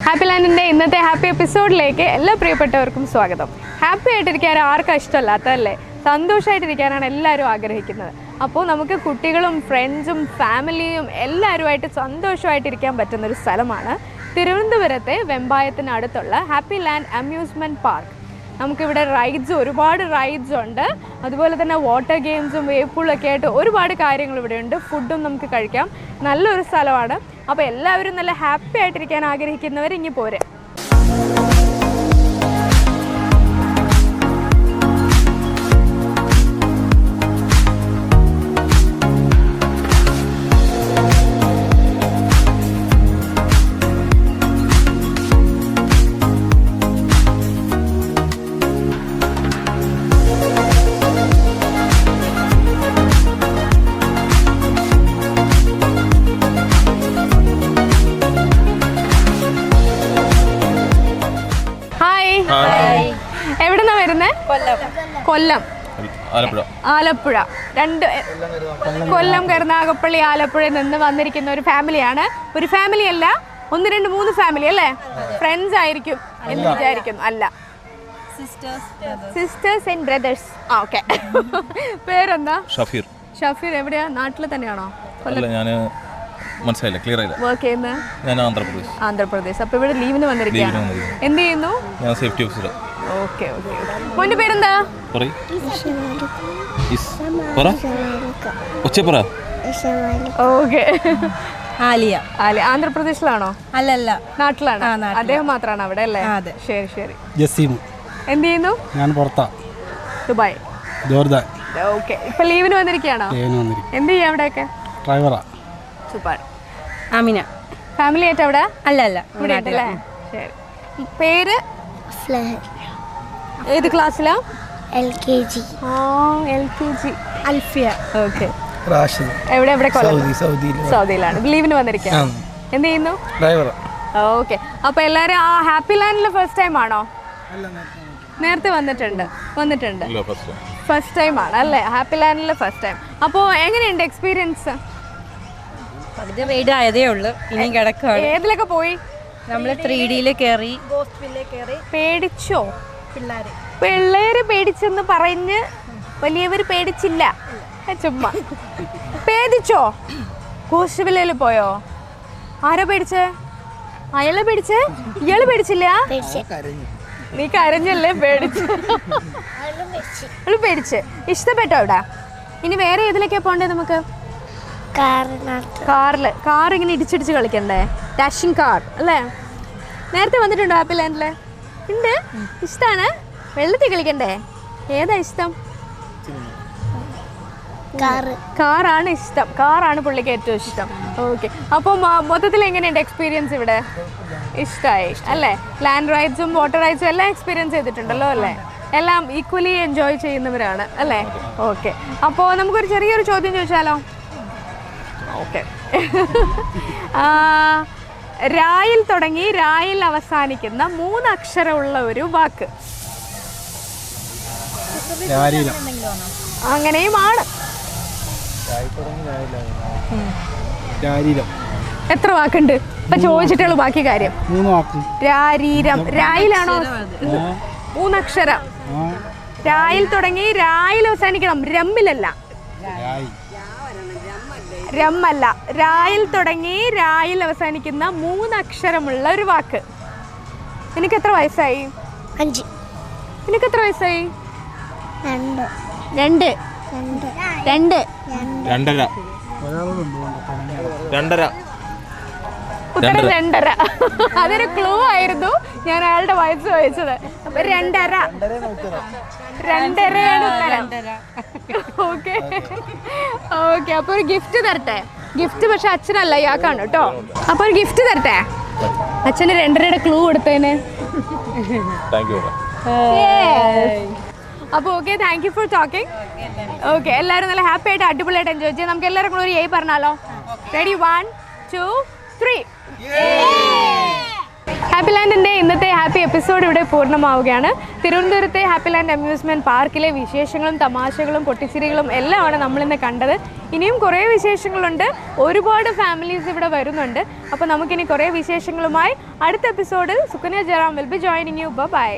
Happy ലാൻഡിൻ്റെ ഇന്നത്തെ happy എപ്പിസോഡിലേക്ക് എല്ലാ പ്രിയപ്പെട്ടവർക്കും സ്വാഗതം. ഹാപ്പി ആയിട്ടിരിക്കാൻ ആർക്കും ഇഷ്ടമല്ലാത്തതല്ലേ? സന്തോഷമായിട്ടിരിക്കാനാണ് എല്ലാവരും ആഗ്രഹിക്കുന്നത്. അപ്പോൾ നമുക്ക് കുട്ടികളും ഫ്രണ്ട്സും ഫാമിലിയും എല്ലാവരുമായിട്ട് സന്തോഷമായിട്ടിരിക്കാൻ പറ്റുന്നൊരു സ്ഥലമാണ് തിരുവനന്തപുരത്തെ വെമ്പായത്തിനടുത്തുള്ള ഹാപ്പി ലാൻഡ് അമ്യൂസ്മെൻറ്റ് പാർക്ക്. നമുക്കിവിടെ ഒരുപാട് റൈഡ്സ് ഉണ്ട്. അതുപോലെ തന്നെ വാട്ടർ ഗെയിംസും വേവ് പൂളൊക്കെ ആയിട്ട് ഒരുപാട് കാര്യങ്ങൾ ഇവിടെ ഉണ്ട്. ഫുഡും നമുക്ക് കഴിക്കാം. നല്ലൊരു സ്ഥലമാണ്. അപ്പോൾ എല്ലാവരും നല്ല ഹാപ്പി ആയിട്ടിരിക്കാൻ ആഗ്രഹിക്കുന്നവർ ഇങ്ങ് പോരെ. എവിടെന്നാ വരുന്നേ? കൊല്ലം, ആലപ്പുഴ. കൊല്ലം, കരുനാഗപ്പള്ളി, ആലപ്പുഴയിൽ നിന്ന് വന്നിരിക്കുന്ന ഒരു ഫാമിലിയാണ്. ഒരു ഫാമിലി അല്ല, 1, 2, 3 ഫാമിലി അല്ലേ? ഫ്രണ്ട്സ് ആയിരിക്കും എന്ന് വിചാരിക്കുന്നു. അല്ല, സിസ്റ്റേഴ്സ് ആൻഡ് ബ്രദേഴ്സ്. ഓക്കെ. പേരെന്താ? ഷഫീർ. എവിടെയാ? നാട്ടിൽ തന്നെയാണോ? മനസ്സിലായില്ല, ക്ലിയർ ആയില്ല. വർക്ക് ചെയ്യുന്നത്? ഞാൻ ആന്ധ്രാപ്രദേശ്. അപ്പൊ ഇവിടെ ലീവിന് വന്നിരിക്കുകയാണ്. എന്ത് ചെയ്യുന്നു? ഞാൻ സേഫ്റ്റി ഓഫീസർ. ഓക്കെ. മോന്റെ പേരെന്താ? ഓക്കെ. ആലിയ. ആന്ധ്രാപ്രദേശിലാണോ? അല്ലല്ല, നാട്ടിലാണ്. അദ്ദേഹം മാത്രമാണ് അവിടെ അല്ലേ? ശരി. ജസീം. എന്ത് ചെയ്യുന്നു? ഞാൻ പുറത്താ, ദുബായ്, ജോർദാൻ. ഓക്കെ. ഇപ്പൊ ലീവിന് വന്നിരിക്കുകയാണോ? എന്ത് ചെയ്യാ അവിടെയൊക്കെ? ഡ്രൈവറാ. സൂപ്പർ. ആമിന. ഫാമിലി ആയിട്ട് അവിടെ? അല്ലല്ല, ഇവിടെ അല്ലേ? ശരി. പേര്? ഏത് ക്ലാസ്സിലാ? LKG. അൽഫിയ. ഓക്കെ. റാഷിദ്. എവിടെ? സൗദിയിലാണ്. ലീവിന് വന്നിരിക്കുകയാണ്. എന്ത് ചെയ്യുന്നു? ഡ്രൈവറാ. ഓക്കെ. അപ്പൊ എല്ലാരും ആ ഹാപ്പി ലാൻഡിൽ ഫസ്റ്റ് ടൈം ആണോ? നേരത്തെ വന്നിട്ടുണ്ട്. ഫസ്റ്റ് ടൈം ആണ് അല്ലേ? ഹാപ്പി ലാൻഡിൽ ഫസ്റ്റ് ടൈം. അപ്പോൾ എങ്ങനെയുണ്ട് എക്സ്പീരിയൻസ്? പകുതി റൈഡ് ആയതേ ഉള്ളൂ, ഇനി കിടക്കുകയാണ്. ഏതിലൊക്കെ പോയി? നമ്മൾ 3D കയറി. പേടിച്ചോ? പിള്ളേര് പേടിച്ചെന്ന് പറഞ്ഞ് വലിയവർ പേടിച്ചില്ല. ചുമ്മാ പേടിച്ചോ? ഗോസ്റ്റ് വില്ലയിൽ പോയോ? ആരാ പേടിച്ചേ? അയാളെ പേടിച്ചേ? ഇയാള് പേടിച്ചില്ല? നീ കരഞ്ഞല്ലേ? പേടിച്ച്. ഇഷ്ടപ്പെട്ടോ അവിടെ? ഇനി വേറെ ഏതിലേക്കാ പോണ്ടേ നമുക്ക്? കാർ ഇങ്ങനെ ഇടിച്ചിടിച്ച് കളിക്കണ്ടേ? ഡാഷിംഗ് കാർ അല്ലേ? നേരത്തെ വന്നിട്ടുണ്ടോ ഹാപ്പി ലാൻഡില്? ഉണ്ട്. ഇഷ്ടമാണ്? വെള്ളത്തിൽ കളിക്കണ്ടേ? ഏതാ ഇഷ്ടം? കാറാണ് ഇഷ്ടം. കാറാണ് പുള്ളിക്ക് ഏറ്റവും ഇഷ്ടം. ഓക്കെ. അപ്പോൾ മൊത്തത്തിൽ എങ്ങനെയുണ്ട് എക്സ്പീരിയൻസ് ഇവിടെ? ഇഷ്ടമായി അല്ലേ? ലാൻഡ് റൈഡ്സും വാട്ടർ റൈഡ്സും എല്ലാം എക്സ്പീരിയൻസ് ചെയ്തിട്ടുണ്ടല്ലോ അല്ലേ? എല്ലാം ഈക്വലി എൻജോയ് ചെയ്യുന്നവരാണ് അല്ലേ? ഓക്കെ. അപ്പോൾ നമുക്കൊരു ചെറിയൊരു ചോദ്യം ചോദിച്ചാലോ? ഓക്കെ. രായിൽ തുടങ്ങി രായിൽ അവസാനിക്കുന്ന 3 അക്ഷരമുള്ള ഒരു വാക്ക്. അങ്ങനെയുമാണ്. എത്ര വാക്കുണ്ട്? ഇപ്പൊ ചോദിച്ചിട്ടുള്ളൂ ബാക്കി കാര്യം. 3 വാക്ക്. രാരീരം. രായിലാണോ? 3 അക്ഷരം. രായിൽ തുടങ്ങി രായിൽ അവസാനിക്കണം. രമ്മല്ല. രായിൽ തുടങ്ങി രായിൽ അവസാനിക്കുന്ന 3 അക്ഷരമുള്ള ഒരു വാക്ക്. നിനക്ക് എത്ര വയസ്സായി? 5. നിനക്ക് എത്ര വയസ്സായി? 2. ഉത്തരം 2.5. അതൊരു ക്ലൂ ആയിരുന്നു. ഞാൻ അയാളുടെ വയസ്സ് ചോദിച്ചത്. അപ്പൊ 2.5 ഉത്തരം. ഓക്കെ. അപ്പൊ ഒരു ഗിഫ്റ്റ് തരട്ടെ? ഗിഫ്റ്റ് പക്ഷെ അച്ഛനല്ല, ഇയാൾക്കാണ് കേട്ടോ. അപ്പൊ ഒരു ഗിഫ്റ്റ് തരട്ടെ? അച്ഛന് 2.5 ക്ലൂ കൊടുത്തതിന്. അപ്പോൾ okay, thank you for talking. Okay. എല്ലാവരും നല്ല ഹാപ്പി ആയിട്ട് അടിപൊളിയായിട്ട് എൻജോയ് ചെയ്യാം. നമുക്ക് എല്ലാവരും കൂടെ ഒരു ഏയ് പറഞ്ഞാലോ? റെഡി? 1, 2, 3. ഹാപ്പി ലാൻഡിൻ്റെ ഇന്നത്തെ ഹാപ്പി എപ്പിസോഡ് ഇവിടെ പൂർണ്ണമാവുകയാണ്. തിരുവനന്തപുരത്തെ ഹാപ്പി ലാൻഡ് അമ്യൂസ്മെൻറ്റ് പാർക്കിലെ വിശേഷങ്ങളും തമാശകളും പൊട്ടിച്ചിരികളും എല്ലാമാണ് നമ്മളിന്ന് കണ്ടത്. ഇനിയും കുറേ വിശേഷങ്ങളുണ്ട്, ഒരുപാട് ഫാമിലീസ് ഇവിടെ വരുന്നുണ്ട്. അപ്പോൾ നമുക്കിനി കുറേ വിശേഷങ്ങളുമായി അടുത്ത എപ്പിസോഡിൽ Sukanya Jayaram will be joining you. By.